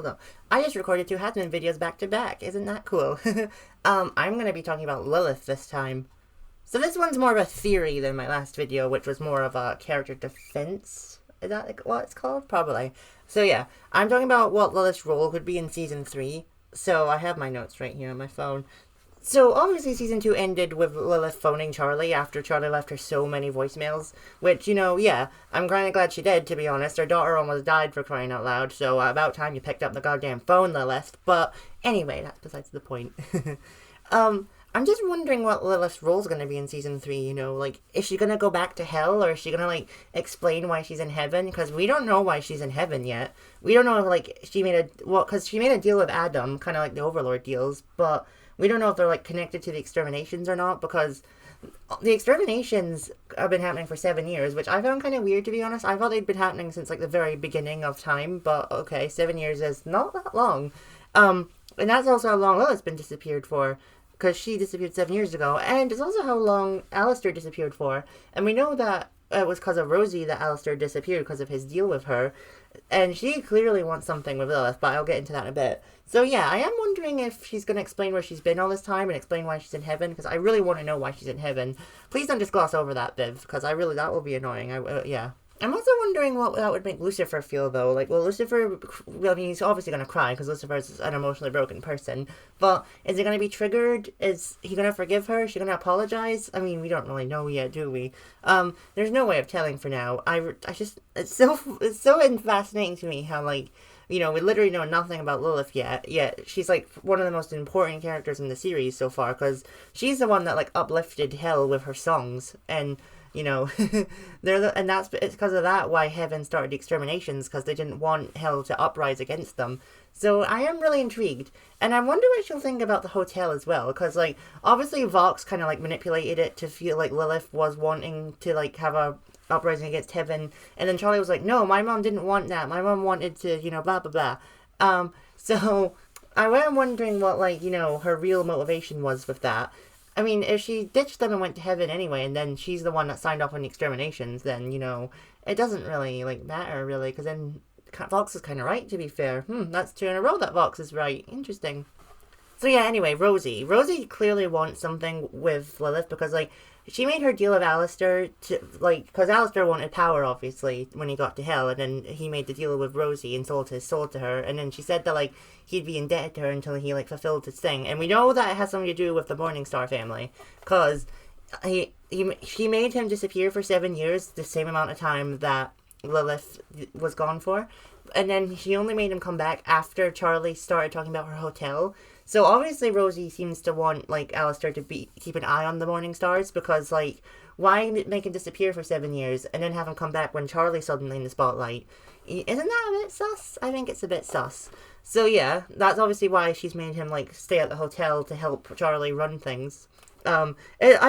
Hold on. I just recorded 2 Hazbin videos back to back. Isn't that cool? I'm going to be talking about Lillith this time. So this one's more of a theory than my last video, which was more of a character defense. Is that like what it's called? Probably. So yeah, I'm talking about what Lilith's role could be in Season 3. So I have my notes right here on my phone. So obviously Season 2 ended with Lilith phoning Charlie after Charlie left her so many voicemails, which, yeah, I'm kind of glad she did, to be honest. Her daughter almost died, for crying out loud, so about time you picked up the goddamn phone, Lilith. But anyway, that's besides the point. I'm just wondering what Lilith's role's gonna be in Season 3, like, is she gonna go back to hell, or is she gonna, like, explain why she's in heaven? Because we don't know why she's in heaven yet. We don't know if, like, because she made a deal with Adam, kind of like the Overlord deals, but we don't know if they're, like, connected to the exterminations or not, because the exterminations have been happening for 7 years, which I found kind of weird, to be honest. I thought they'd been happening since, like, the very beginning of time, but okay, 7 years is not that long. And that's also how long Lilith's been disappeared for, because she disappeared 7 years ago, and it's also how long Alistair disappeared for. And we know that it was because of Rosie that Alistair disappeared, because of his deal with her. And she clearly wants something with Lilith, but I'll get into that in a bit. So yeah, I am wondering if she's going to explain where she's been all this time and explain why she's in heaven, because I really want to know why she's in heaven. Please don't just gloss over that, Viv, because that will be annoying. Yeah. I'm also wondering what that would make Lucifer feel, though. Like, well, he's obviously going to cry, because Lucifer is an emotionally broken person. But is he going to be triggered? Is he going to forgive her? Is she going to apologize? I mean, we don't really know yet, do we? There's no way of telling for now. It's so fascinating to me how, like, we literally know nothing about Lilith yet she's, like, one of the most important characters in the series so far, because she's the one that, like, uplifted hell with her songs, and it's because of that why heaven started the exterminations, because they didn't want hell to uprise against them. So I am really intrigued, and I wonder what she'll think about the hotel as well, because, like, obviously Vox kind of, like, manipulated it to feel like Lilith was wanting to, like, have a uprising against heaven, and then Charlie was like, no, my mom didn't want that, my mom wanted to, blah blah blah. So I am wondering what, like, her real motivation was with that. I mean, if she ditched them and went to heaven anyway, and then she's the one that signed off on the exterminations, then, it doesn't really, like, matter, really, because then Vox is kind of right, to be fair. That's 2 in a row that Vox is right. Interesting. So yeah, anyway, Rosie. Rosie clearly wants something with Lilith, because, like, she made her deal with Alistair to, like, because Alistair wanted power, obviously, when he got to hell, and then he made the deal with Rosie and sold his soul to her, and then she said that, like, he'd be indebted to her until he, like, fulfilled his thing. And we know that it has something to do with the Morningstar family, because she made him disappear for 7 years, the same amount of time that Lilith was gone for, and then she only made him come back after Charlie started talking about her hotel. So obviously Rosie seems to want, like, Alistair to keep an eye on the Morningstars, because, like, why make him disappear for 7 years and then have him come back when Charlie's suddenly in the spotlight? Isn't that a bit sus? I think it's a bit sus. So yeah, that's obviously why she's made him, like, stay at the hotel to help Charlie run things. I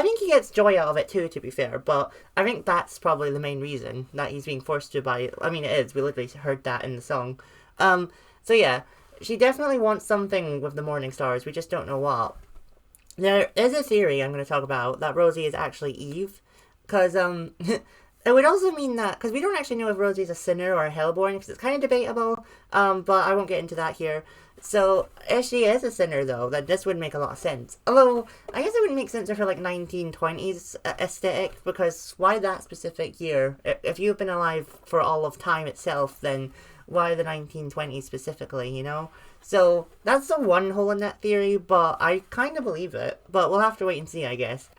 think he gets joy out of it too, to be fair, but I think that's probably the main reason that he's being forced to by, I mean, it is, we literally heard that in the song. So yeah, she definitely wants something with the Morningstars, we just don't know what. There is a theory I'm going to talk about that Rosie is actually Eve, because, it would also mean that, because we don't actually know if Rosie's a sinner or a hellborn, because it's kind of debatable, but I won't get into that here. So, if she is a sinner, though, then this would make a lot of sense. Although, I guess it wouldn't make sense of her, like, 1920s aesthetic, because why that specific year? If you've been alive for all of time itself, then why the 1920s specifically, So, that's the one hole in that theory, but I kind of believe it. But we'll have to wait and see, I guess.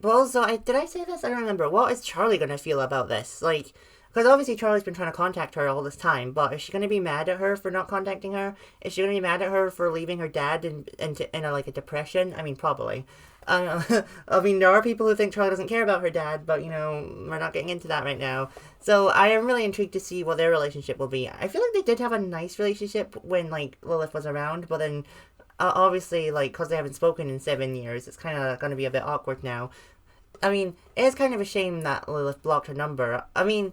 But also, did I say this? I don't remember. What is Charlie going to feel about this? Like, because obviously Charlie's been trying to contact her all this time, but is she going to be mad at her for not contacting her? Is she going to be mad at her for leaving her dad in a depression? I mean, probably. I mean, there are people who think Charlie doesn't care about her dad, but, we're not getting into that right now. So I am really intrigued to see what their relationship will be. I feel like they did have a nice relationship when, like, Lilith was around, but then, obviously, like, because they haven't spoken in 7 years, it's kind of going to be a bit awkward now. I mean, it is kind of a shame that Lilith blocked her number. I mean,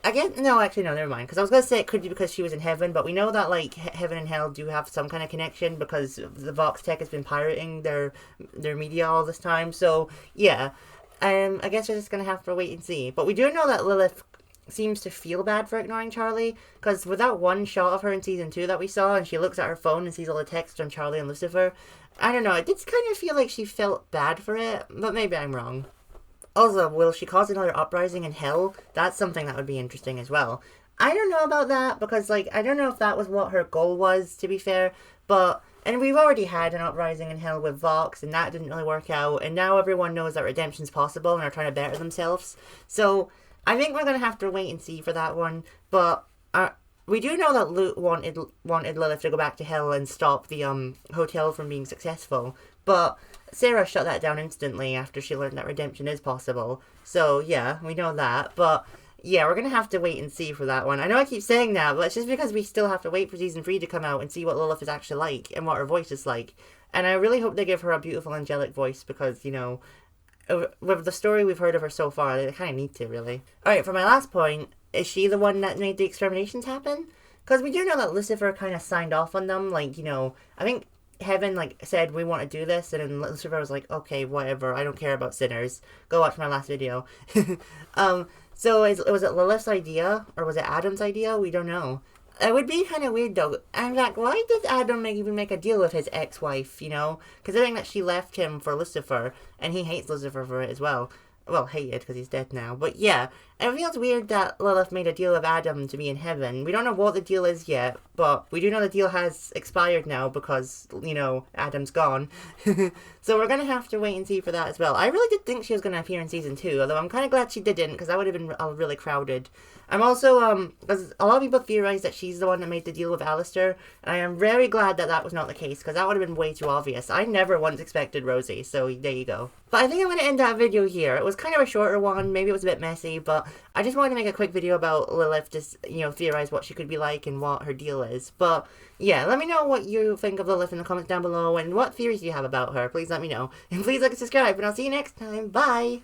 no, never mind. Because I was going to say it could be because she was in heaven, but we know that, like, heaven and hell do have some kind of connection, because the Vox Tech has been pirating their media all this time. So, yeah. I guess we're just going to have to wait and see. But we do know that Lilith seems to feel bad for ignoring Charlie, because with that one shot of her in season 2 that we saw, and she looks at her phone and sees all the text from Charlie and Lucifer, I don't know, it did kind of feel like she felt bad for it, but maybe I'm wrong. Also, will she cause another uprising in Hell? That's something that would be interesting as well. I don't know about that, because, like, I don't know if that was what her goal was, to be fair, but... And we've already had an uprising in Hell with Vox, and that didn't really work out, and now everyone knows that redemption's possible and are trying to better themselves. So, I think we're going to have to wait and see for that one, but we do know that Luke wanted Lilith to go back to Hell and stop the hotel from being successful, but Sarah shut that down instantly after she learned that redemption is possible. So, yeah, we know that, but... Yeah, we're going to have to wait and see for that one. I know I keep saying that, but it's just because we still have to wait for Season 3 to come out and see what Lilith is actually like and what her voice is like. And I really hope they give her a beautiful angelic voice because, you know, with the story we've heard of her so far, they kind of need to, really. Alright, for my last point, is she the one that made the exterminations happen? Because we do know that Lucifer kind of signed off on them, like, you know, I think Heaven, like, said, we want to do this, and then Lucifer was like, okay, whatever, I don't care about sinners. Go watch my last video. So, was it Lilith's idea, or was it Adam's idea? We don't know. It would be kind of weird, though. I'm like, why did Adam even make a deal with his ex-wife, you know? Considering that she left him for Lucifer, and he hates Lucifer for it as well. Well, hated, because he's dead now. But yeah, it feels weird that Lilith made a deal with Adam to be in heaven. We don't know what the deal is yet, but we do know the deal has expired now because, you know, Adam's gone. So we're going to have to wait and see for that as well. I really did think she was going to appear in Season 2, although I'm kind of glad she didn't, because that would have been really crowded. I'm also, because a lot of people theorize that she's the one that made the deal with Alistair, and I am very glad that that was not the case, because that would have been way too obvious. I never once expected Rosie, so there you go. But I think I'm going to end that video here. It was kind of a shorter one, maybe it was a bit messy, but I just wanted to make a quick video about Lilith, just, you know, theorize what she could be like and what her deal is. But, yeah, let me know what you think of Lilith in the comments down below, and what theories you have about her. Please let me know. And please like and subscribe, and I'll see you next time. Bye!